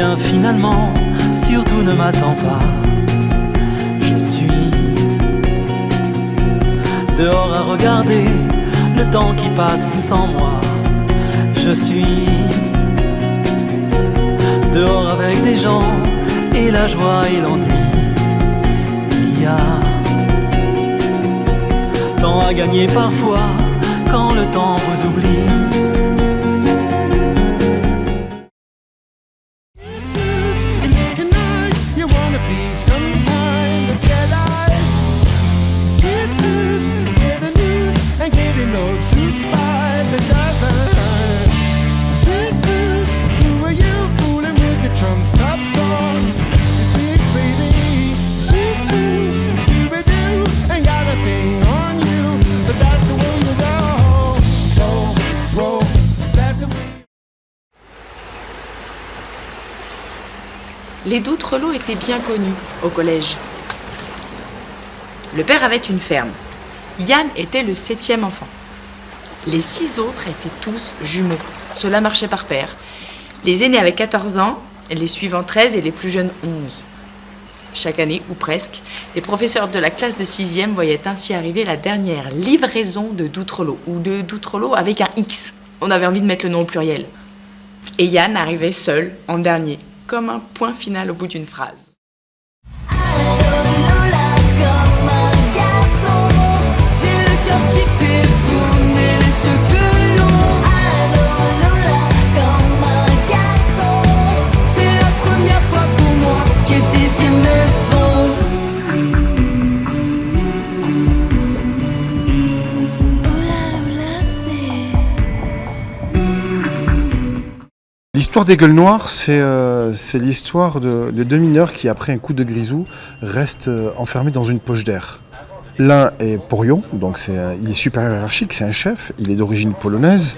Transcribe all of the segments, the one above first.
bien finalement, surtout ne m'attends pas. Je suis dehors à regarder le temps qui passe sans moi. Je suis dehors avec des gens et la joie et l'ennui. Il y a tant à gagner parfois quand le temps vous oublie. Les Doutrelau étaient bien connus au collège. Le père avait une ferme. Yann était le 7e enfant. Les 6 autres étaient tous jumeaux. Cela marchait par paire. Les aînés avaient 14 ans, les suivants 13 et les plus jeunes 11. Chaque année, ou presque, les professeurs de la classe de 6e voyaient ainsi arriver la dernière livraison de Doutrelau, ou de Doutrelau avec un X. On avait envie de mettre le nom au pluriel. Et Yann arrivait seul, en dernier, comme un point final au bout d'une phrase. L'histoire des Gueules Noires, c'est l'histoire de deux mineurs qui, après un coup de grisou, restent enfermés dans une poche d'air. L'un est porion, donc il est supérieur hiérarchique, c'est un chef, il est d'origine polonaise.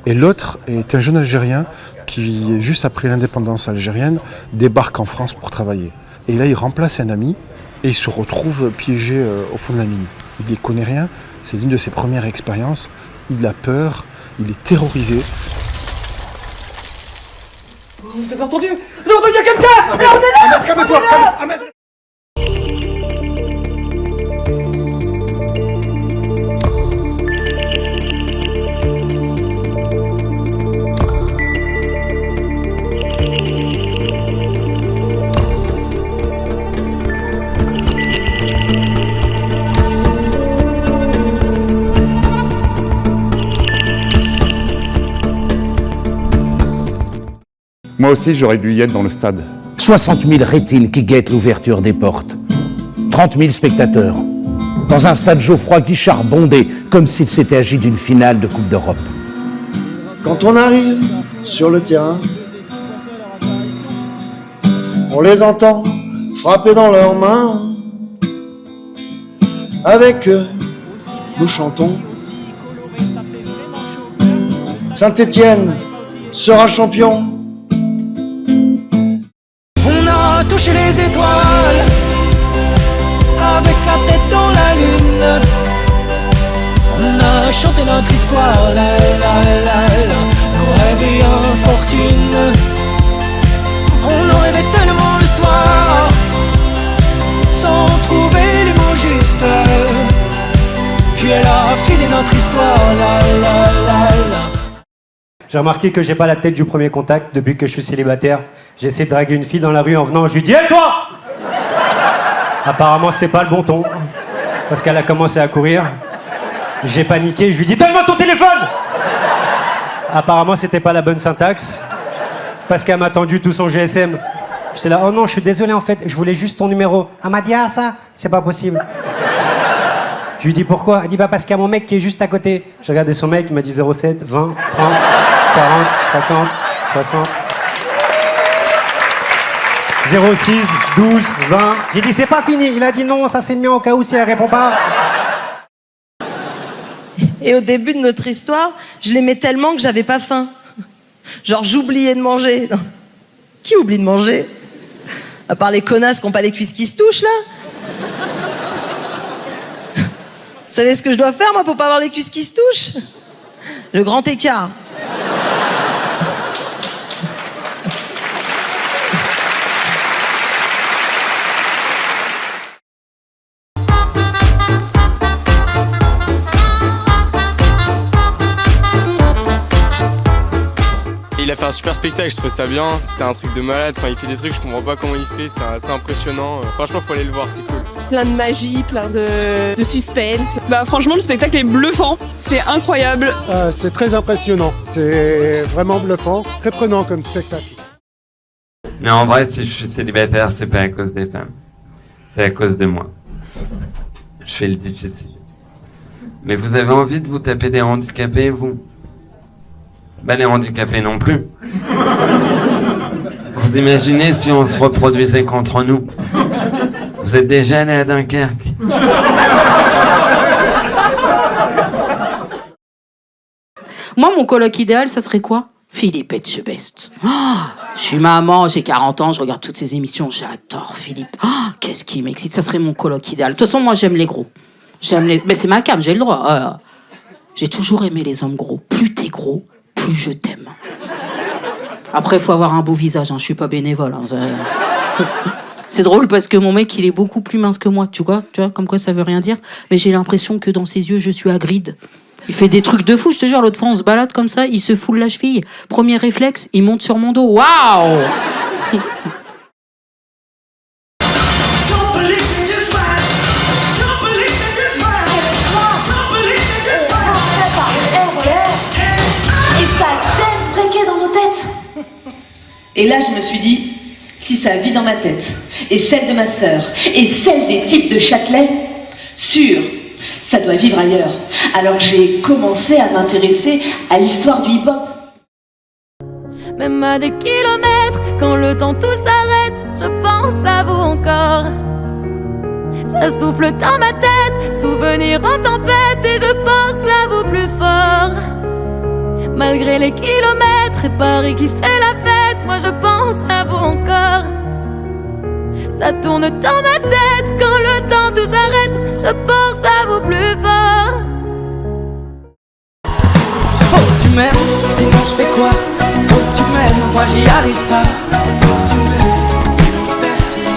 Et l'autre est un jeune Algérien qui, juste après l'indépendance algérienne, débarque en France pour travailler. Et là, il remplace un ami et il se retrouve piégé au fond de la mine. Il n'y connaît rien, c'est l'une de ses premières expériences. Il a peur, il est terrorisé. Vous avez entendu? Vous avez entendu, il y a quelqu'un! Mais on est là! Calme-toi! Moi aussi, j'aurais dû y être dans le stade. 60 000 rétines qui guettent l'ouverture des portes. 30 000 spectateurs. Dans un stade Geoffroy Guichard bondé, comme s'il s'était agi d'une finale de Coupe d'Europe. Quand on arrive sur le terrain, on les entend frapper dans leurs mains. Avec eux, nous chantons. Saint-Étienne sera champion. On a touché les étoiles avec la tête dans la lune. On a chanté notre histoire, la la la la, nos rêves et infortune. On en rêvait tellement le soir, sans trouver les mots justes. Puis elle a filé notre histoire, la la la la. J'ai remarqué que j'ai pas la tête du premier contact depuis que je suis célibataire. J'ai essayé de draguer une fille dans la rue en venant, je lui dis « Hé toi !» Apparemment c'était pas le bon ton, parce qu'elle a commencé à courir. J'ai paniqué, je lui dis « Donne-moi ton téléphone !» Apparemment c'était pas la bonne syntaxe, parce qu'elle m'a tendu tout son GSM. J'étais là « Oh non, je suis désolé en fait, je voulais juste ton numéro. » Elle m'a dit « Ah ça, c'est pas possible. » Je lui dis « Pourquoi ?» Elle dit « Bah parce qu'il y a mon mec qui est juste à côté. » J'ai regardé son mec, il m'a dit 07, 20, 30, 40, 50, 60... 06, 12, 20... J'ai dit « C'est pas fini !» Il a dit « Non, ça c'est le mien au cas où si elle répond pas. » Et au début de notre histoire, je l'aimais tellement que j'avais pas faim. Genre j'oubliais de manger. Non. Qui oublie de manger? À part les connasses qui n'ont pas les cuisses qui se touchent, là. Vous savez ce que je dois faire, moi, pour pas avoir les cuisses qui se touchent? Le grand écart. Il a fait un super spectacle, je trouve ça bien, c'était un truc de malade, enfin, il fait des trucs, je comprends pas comment il fait, c'est assez impressionnant. Franchement, faut aller le voir, c'est cool. Plein de magie, plein de suspense. Bah franchement, le spectacle est bluffant, c'est incroyable. C'est très impressionnant, c'est vraiment bluffant, très prenant comme spectacle. Mais en vrai, si je suis célibataire, c'est pas à cause des femmes, c'est à cause de moi. Je fais le difficile. Mais vous avez envie de vous taper des handicapés, vous ? Bah les handicapés non plus. Vous imaginez si on se reproduisait contre nous? Vous êtes déjà allé à Dunkerque? Moi, mon coloc idéal, ça serait quoi? Philippe Etchebest. Oh, je suis maman, j'ai 40 ans, je regarde toutes ces émissions, j'adore Philippe. Oh, qu'est-ce qui m'excite, ça serait mon coloc idéal. De toute façon, moi, j'aime les gros. Mais c'est ma cam, j'ai le droit. J'ai toujours aimé les hommes gros. Plus t'es gros, plus je t'aime. Après, il faut avoir un beau visage, hein. Je suis pas bénévole. Hein. C'est drôle parce que mon mec, il est beaucoup plus mince que moi, tu vois, comme quoi ça veut rien dire. Mais j'ai l'impression que dans ses yeux, je suis Hagrid. Il fait des trucs de fou, je te jure. L'autre fois, on se balade comme ça, il se foule la cheville. Premier réflexe, il monte sur mon dos. Waouh! Et là, je me suis dit, si ça vit dans ma tête, et celle de ma sœur, et celle des types de Châtelet, sûr, ça doit vivre ailleurs. Alors j'ai commencé à m'intéresser à l'histoire du hip-hop. Même à des kilomètres, quand le temps tout s'arrête, je pense à vous encore. Ça souffle dans ma tête, souvenir en tempête, et je pense à vous plus fort. Malgré les kilomètres et Paris qui fait la fête, moi je pense à vous encore. Ça tourne dans ma tête quand le temps tout s'arrête, je pense à vous plus fort. Faut que tu m'aimes, sinon je fais quoi? Faut que tu m'aimes, moi j'y arrive pas. Faut que tu m'aimes, sinon je perds pied,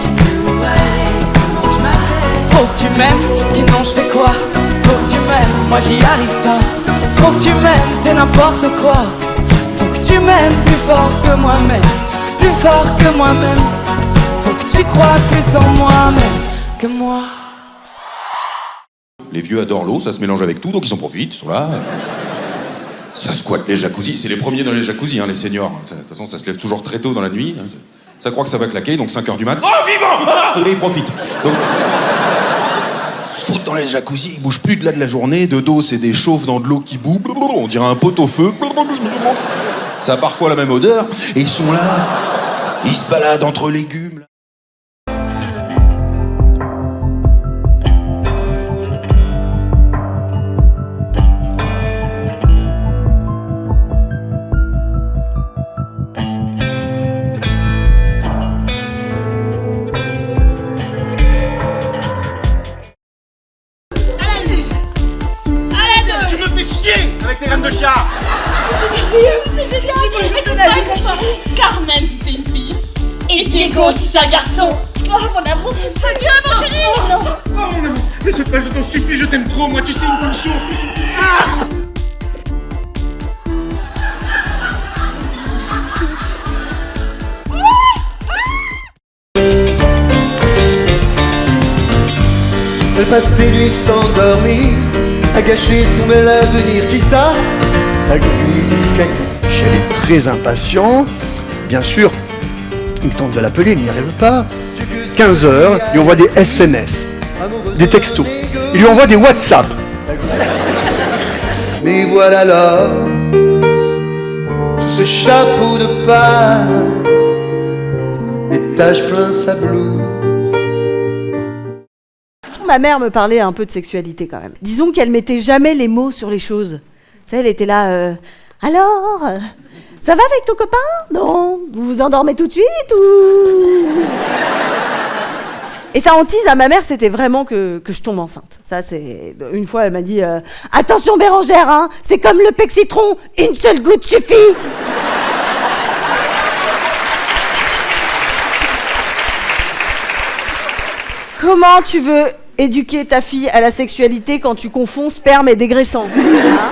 ouais, comment je m'appelle? Faut que tu m'aimes, sinon je fais quoi? Faut que tu m'aimes, moi j'y arrive pas. Faut que tu m'aimes, c'est n'importe quoi. Faut que tu m'aimes plus fort que moi-même, plus fort que moi-même. Faut que tu crois plus en moi-même que moi. Les vieux adorent l'eau, ça se mélange avec tout, donc ils en profitent, ils sont là. Ça squatte les jacuzzis, c'est les premiers dans les jacuzzis, hein, les seniors. De toute façon, ça se lève toujours très tôt dans la nuit. Hein. Ça croit que ça va claquer, donc 5h du mat. Oh, vivant! Et ils profitent. Donc, se foutent dans les jacuzzis, ils bougent plus de là de la journée. De dos, c'est des chauves dans de l'eau qui bout. On dirait un pot au feu. Ça a parfois la même odeur. Et ils sont là, ils se baladent entre légumes. Avec tes graines de chat. C'est merveilleux, c'est génial. Je vais te donner ma chérie. Carmen si c'est une fille. Et Diego si c'est un garçon. Oh mon amour, je t'aime. Adieu mon chéri. Non. Oh mon amour, ne saute pas, je t'en supplie, je t'aime trop. Moi, tu sais, une pulsion. Elle passe ses nuits sans dormir, à gâcher son bel avenir. Qui ça? La copine du caca. Elle est très impatient. Bien sûr, il tente de l'appeler, il n'y arrive pas. 15h, il lui envoie des SMS, des textos. Il lui envoie des WhatsApp. Mais voilà là, sous ce chapeau de paille, des taches plein sableux. Ma mère me parlait un peu de sexualité quand même. Disons qu'elle mettait jamais les mots sur les choses. Tu sais, elle était là, alors, ça va avec ton copain? Non. Vous vous endormez tout de suite ou... Et sa hantise à ma mère, c'était vraiment que je tombe enceinte. Ça, c'est... Une fois, elle m'a dit, attention Bérangère, hein, c'est comme le pec citron, une seule goutte suffit. Comment tu veux éduquer ta fille à la sexualité quand tu confonds sperme et dégraissant, hein?